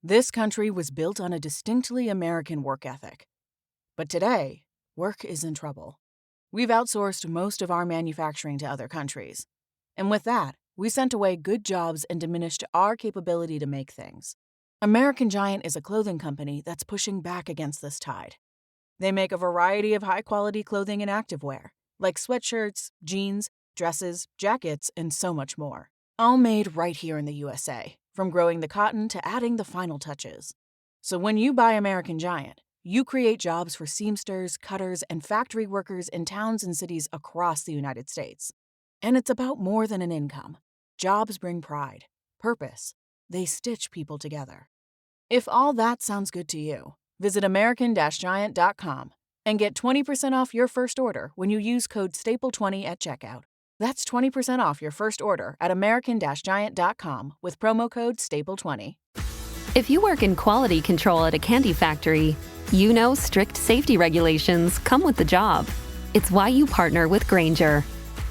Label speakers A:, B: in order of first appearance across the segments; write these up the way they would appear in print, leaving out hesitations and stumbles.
A: This country was built on a distinctly American work ethic. But today, work is in trouble. We've outsourced most of our manufacturing to other countries. And with that, we sent away good jobs and diminished our capability to make things. American Giant is a clothing company that's pushing back against this tide. They make a variety of high-quality clothing and activewear, like sweatshirts, jeans, dresses, jackets, and so much more. All made right here in the USA, from growing the cotton to adding the final touches. So when you buy American Giant, you create jobs for seamsters, cutters, and factory workers in towns and cities across the United States. And it's about more than an income. Jobs bring pride, purpose. They stitch people together. If all that sounds good to you, visit American-Giant.com and get 20% off your first order when you use code STAPLE20 at checkout. That's 20% off your first order at American-Giant.com with promo code STAPLE20.
B: If you work in quality control at a candy factory, you know strict safety regulations come with the job. It's why you partner with Grainger.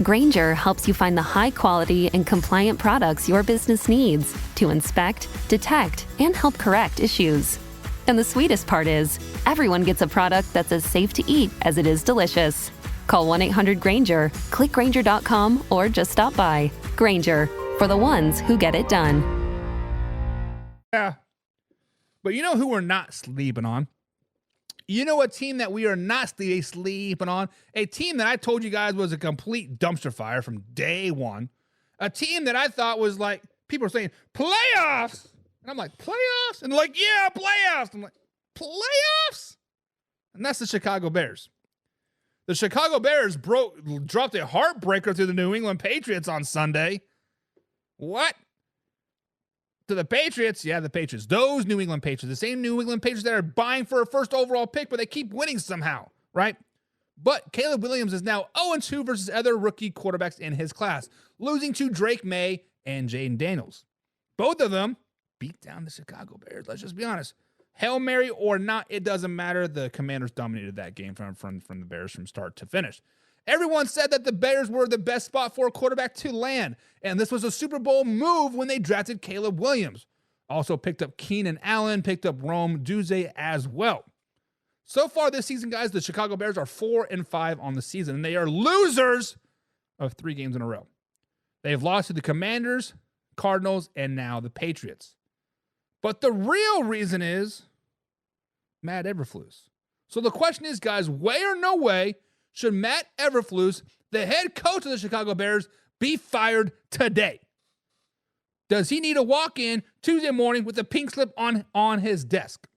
B: Grainger helps you find the high-quality and compliant products your business needs to inspect, detect, and help correct issues. And the sweetest part is, everyone gets a product that's as safe to eat as it is delicious. Call 1-800-GRAINGER, click Grainger.com, or just stop by. Grainger, for the ones who get it done.
C: Yeah. But you know who we're not sleeping on? You know a team that we are not sleeping on? A team that I told you guys was a complete dumpster fire from day one. A team that I thought was like, people are saying, playoffs! And I'm like, playoffs? And they're like, yeah, playoffs! I'm like, playoffs? And that's the Chicago Bears. The Chicago Bears dropped a heartbreaker to the New England Patriots on Sunday. What? To the Patriots? Yeah, the Patriots. Those New England Patriots. The same New England Patriots that are buying for a first overall pick, but they keep winning somehow, right? But Caleb Williams is now 0-2 versus other rookie quarterbacks in his class, losing to Drake May and Jaden Daniels. Both of them beat down the Chicago Bears. Let's just be honest. Hail Mary or not, it doesn't matter. The Commanders dominated that game from the Bears from start to finish. Everyone said that the Bears were the best spot for a quarterback to land, and this was a Super Bowl move when they drafted Caleb Williams. Also picked up Keenan Allen, picked up Rome Duze as well. So far this season, guys, the Chicago Bears are 4-5 on the season, and they are losers of 3 games in a row. They have lost to the Commanders, Cardinals, and now the Patriots. But the real reason is Matt Eberflus. So the question is, guys, way or no way should Matt Eberflus, the head coach of the Chicago Bears, be fired today? Does he need to walk in Tuesday morning with a pink slip on his desk?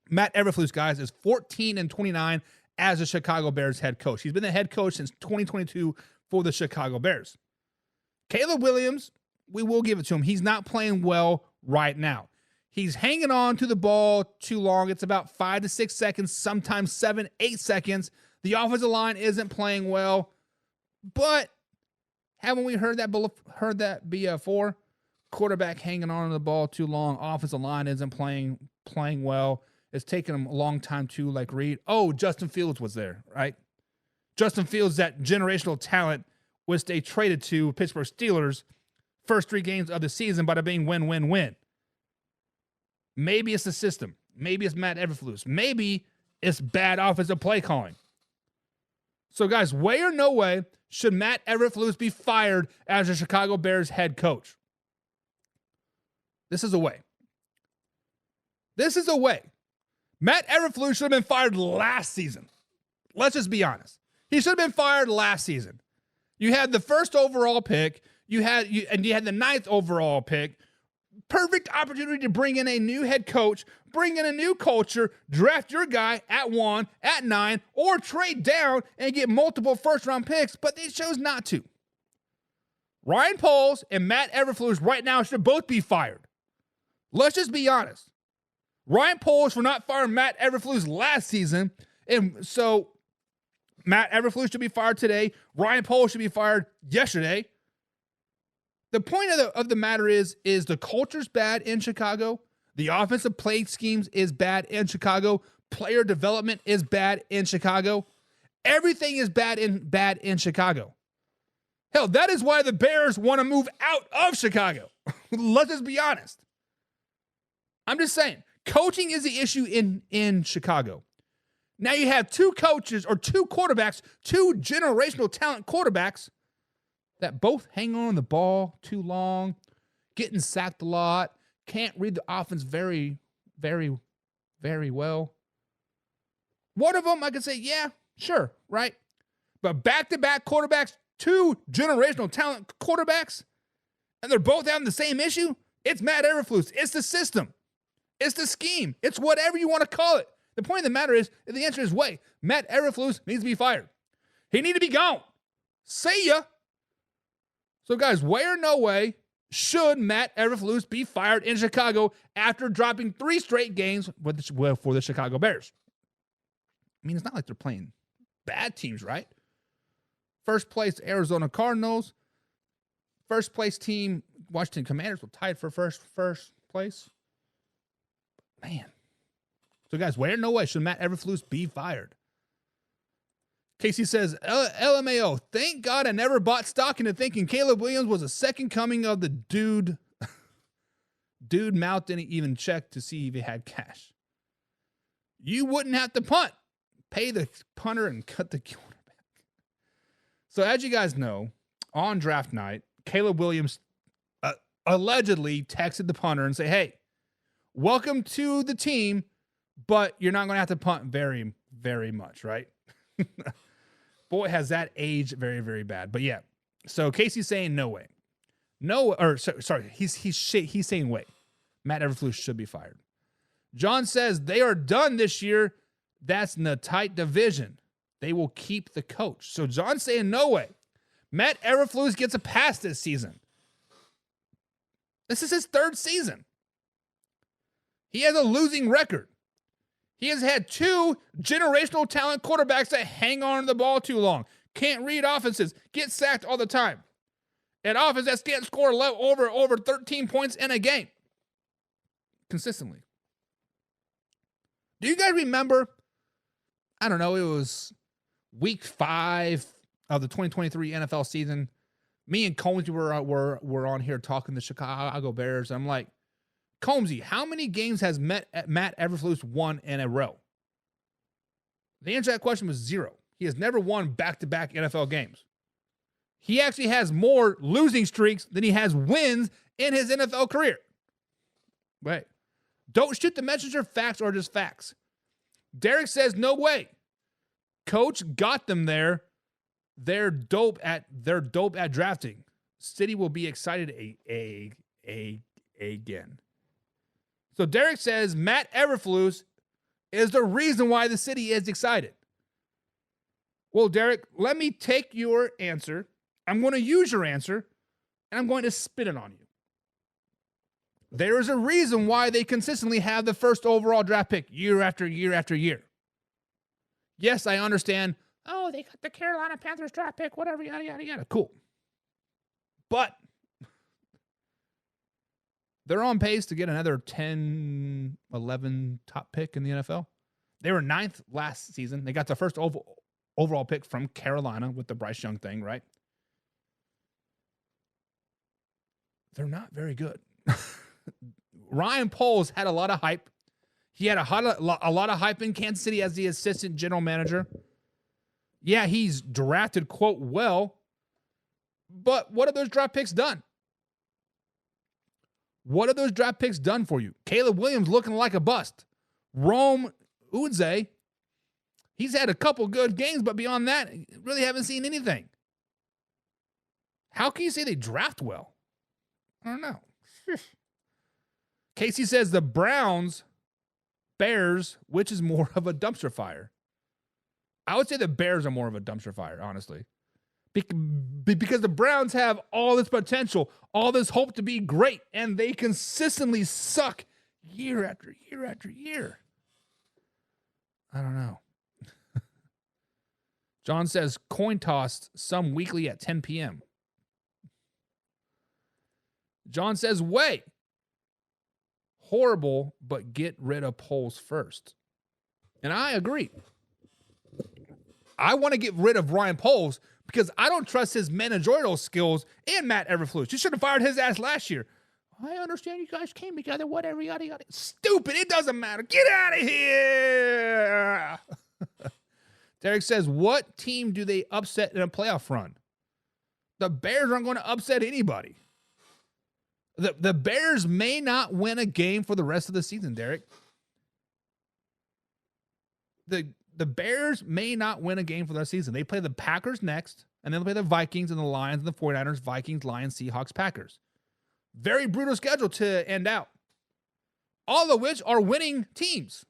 C: Matt Eberflus, guys, is 14-29 as a Chicago Bears head coach. He's been the head coach since 2022 for the Chicago Bears. Caleb Williams, we will give it to him. He's not playing well right now. He's hanging on to the ball too long. It's about 5 to 6 seconds, sometimes 7, 8 seconds. The offensive line isn't playing well, but haven't we heard that before? Quarterback hanging on to the ball too long. Offensive line isn't playing well. It's taken him a long time to read. Oh, Justin Fields was there, right? Justin Fields, that generational talent, which they traded to Pittsburgh Steelers first 3 games of the season, by being win. Maybe it's the system. Maybe it's Matt Eberflus. Maybe it's bad offensive play calling. So, guys, way or no way should Matt Eberflus be fired as the Chicago Bears head coach? This is a way. Matt Eberflus should have been fired last season. Let's just be honest. He should have been fired last season. You had the first overall pick. You had the 9th overall pick. Perfect opportunity to bring in a new head coach, bring in a new culture, draft your guy at 1, at 9, or trade down and get multiple first-round picks, but they chose not to. Ryan Poles and Matt Eberflus right now should both be fired. Let's just be honest. Ryan Poles for not firing Matt Eberflus last season, and so Matt Eberflus should be fired today. Ryan Poles should be fired yesterday. The point of the matter is the culture's bad in Chicago. The offensive play schemes is bad in Chicago. Player development is bad in Chicago. Everything is bad in Chicago. Hell, that is why the Bears want to move out of Chicago. Let's just be honest. I'm just saying, coaching is the issue in Chicago. Now you have two coaches or two quarterbacks, two generational talent quarterbacks that both hang on the ball too long, getting sacked a lot, can't read the offense very, very, very well. One of them, I could say, yeah, sure, right? But back-to-back quarterbacks, two generational talent quarterbacks, and they're both having the same issue? It's Matt Eberflus. It's the system. It's the scheme. It's whatever you want to call it. The point of the matter is, the answer is way. Matt Eberflus needs to be fired. He needs to be gone. See ya. So, guys, way or no way should Matt Eberflus be fired in Chicago after dropping 3 straight games for the Chicago Bears? I mean, it's not like they're playing bad teams, right? First place, Arizona Cardinals. First place team, Washington Commanders, will tie it for first place. Man. So, guys, way or no way should Matt Eberflus be fired. Casey says, LMAO, thank God I never bought stock into thinking Caleb Williams was a second coming of the dude. Dude mouth didn't even check to see if he had cash. You wouldn't have to punt. Pay the punter and cut the quarterback. So as you guys know, on draft night, Caleb Williams allegedly texted the punter and say, hey, welcome to the team, but you're not going to have to punt very, very much, right? Boy, has that aged very, very bad. But yeah, so Casey's saying no way. No, or sorry, he's saying wait. Matt Eberflus should be fired. John says they are done this year. That's in a tight division. They will keep the coach. So John's saying no way. Matt Eberflus gets a pass this season. This is his 3rd season. He has a losing record. He has had 2 generational talent quarterbacks that hang on to the ball too long, can't read offenses, get sacked all the time. An offense that can't score over 13 points in a game consistently. Do you guys remember? I don't know. It was week 5 of the 2023 NFL season. Me and Combs were on here talking the Chicago Bears. I'm like, Combsy, how many games has Matt Eberflus won in a row? The answer to that question was 0. He has never won back-to-back NFL games. He actually has more losing streaks than he has wins in his NFL career. Right. Don't shoot the messenger. Facts are just facts. Derek says, no way. Coach got them there. They're dope at drafting. City will be excited again. So Derek says Matt Eberflus is the reason why the city is excited. Well, Derek, let me take your answer. I'm going to use your answer, and I'm going to spin it on you. There is a reason why they consistently have the first overall draft pick year after year after year. Yes, I understand. Oh, they got the Carolina Panthers draft pick, whatever, yada, yada, yada. Cool. But they're on pace to get another 10, 11 top pick in the NFL. They were 9th last season. They got the first overall pick from Carolina with the Bryce Young thing, right? They're not very good. Ryan Poles had a lot of hype. He had a lot of hype in Kansas City as the assistant general manager. Yeah, he's drafted, quote, well. But what have those draft picks done? What have those draft picks done for you? Caleb Williams looking like a bust. Rome Udze, he's had a couple good games, but beyond that, really haven't seen anything. How can you say they draft well? I don't know. Casey says the Browns, Bears, which is more of a dumpster fire? I would say the Bears are more of a dumpster fire, honestly. Because the Browns have all this potential, all this hope to be great, and they consistently suck year after year after year. I don't know. John says coin toss some weekly at 10 p.m. John says, wait. Horrible, but get rid of Poles first. And I agree. I want to get rid of Ryan Poles because I don't trust his managerial skills and Matt Eberflus. You should have fired his ass last year. I understand you guys came together, whatever, yada, yada. Stupid. It doesn't matter. Get out of here. Derek says, what team do they upset in a playoff run? The Bears aren't going to upset anybody. The Bears may not win a game for the rest of the season, Derek. The Bears may not win a game for the rest of the season. They play the Packers next, and then they play the Vikings and the Lions and the 49ers, Vikings, Lions, Seahawks, Packers. Very brutal schedule to end out. All of which are winning teams.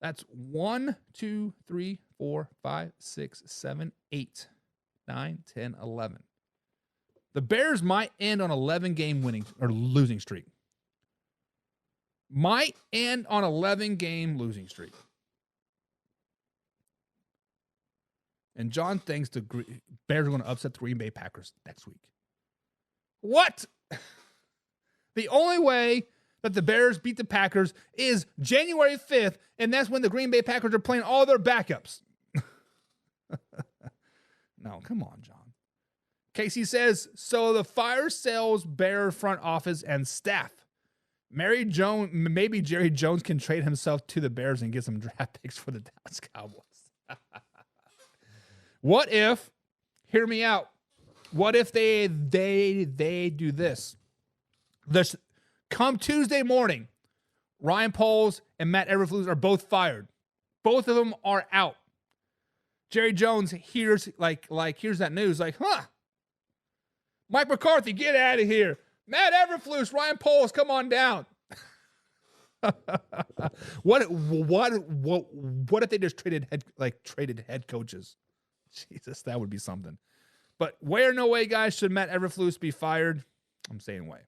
C: That's 1, 2, 3, 4, 5, 6, 7, 8, 9, 10, 11. The Bears might end on 11-game winning or losing streak. Might end on 11-game losing streak. And John thinks the Bears are going to upset the Green Bay Packers next week. What? The only way that the Bears beat the Packers is January 5th, and that's when the Green Bay Packers are playing all their backups. No, come on, John. Casey says, so the fire sales Bear front office and staff. Maybe Jerry Jones can trade himself to the Bears and get some draft picks for the Dallas Cowboys. What if, hear me out, what if they do this? Come Tuesday morning, Ryan Poles and Matt Eberflus are both fired. Both of them are out. Jerry Jones hears hears that news, Mike McCarthy, get out of here. Matt Eberflus, Ryan Poles, come on down. What if they just traded head coaches? Jesus, that would be something. But way or no way, guys, should Matt Eberflus be fired? I'm saying way.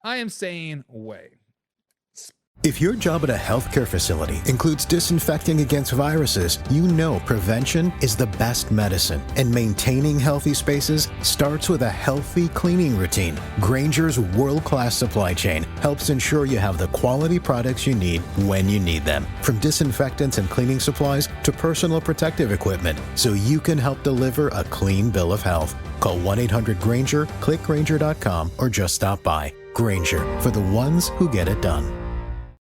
C: I am saying way.
D: If your job at a healthcare facility includes disinfecting against viruses, you know prevention is the best medicine. And maintaining healthy spaces starts with a healthy cleaning routine. Grainger's world-class supply chain helps ensure you have the quality products you need when you need them. From disinfectants and cleaning supplies to personal protective equipment, so you can help deliver a clean bill of health. Call 1-800-GRAINGER, click Grainger.com, or just stop by. Grainger, for the ones who get it done.